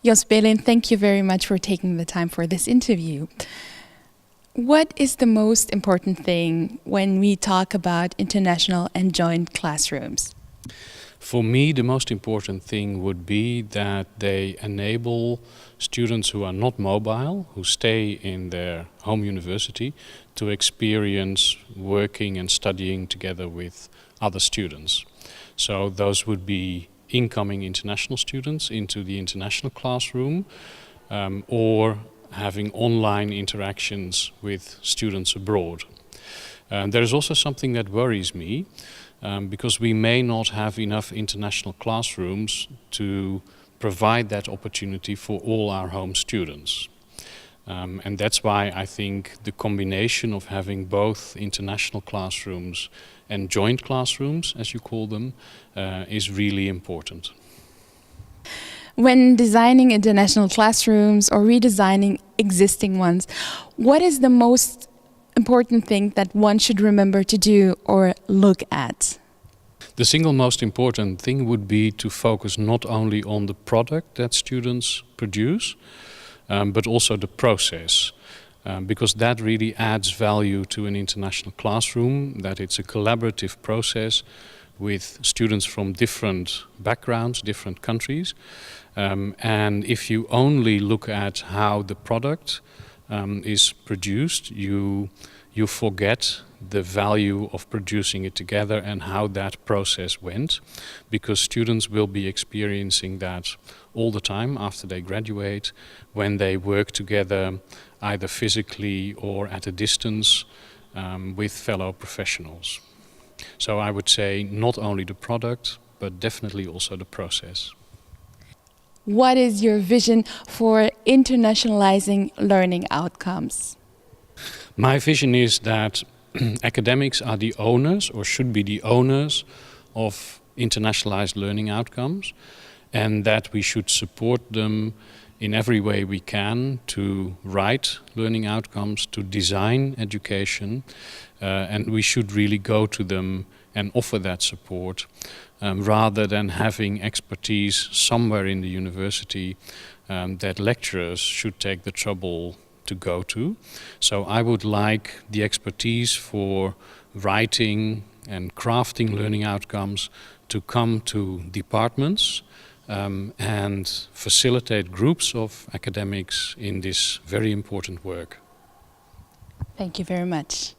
Jos Beelen, thank you very much for taking the time for this interview. What is the most important thing when we talk about international and joint classrooms? For me, the most important thing would be that they enable students who are not mobile, who stay in their home university, to experience working and studying together with other students. So those would be incoming international students into the international classroom, or having online interactions with students abroad. There is also something that worries me, because we may not have enough international classrooms to provide that opportunity for all our home students. And that's why I think the combination of having both international classrooms and joint classrooms, as you call them, is really important. When designing international classrooms or redesigning existing ones, what is the most important thing that one should remember to do or look at? The single most important thing would be to focus not only on the product that students produce, but also the process. Because that really adds value to an international classroom, that it's a collaborative process with students from different backgrounds, different countries. And if you only look at how the product is produced, you forget the value of producing it together and how that process went, because students will be experiencing that all the time after they graduate, when they work together either physically or at a distance with fellow professionals. So I would say not only the product, but definitely also the process. What is your vision for internationalizing learning outcomes? My vision is that academics are the owners, or should be the owners, of internationalized learning outcomes, and that we should support them in every way we can to write learning outcomes, to design education, and we should really go to them and offer that support, rather than having expertise somewhere in the university that lecturers should take the trouble to go to. So I would like the expertise for writing and crafting learning outcomes to come to departments and facilitate groups of academics in this very important work. Thank you very much.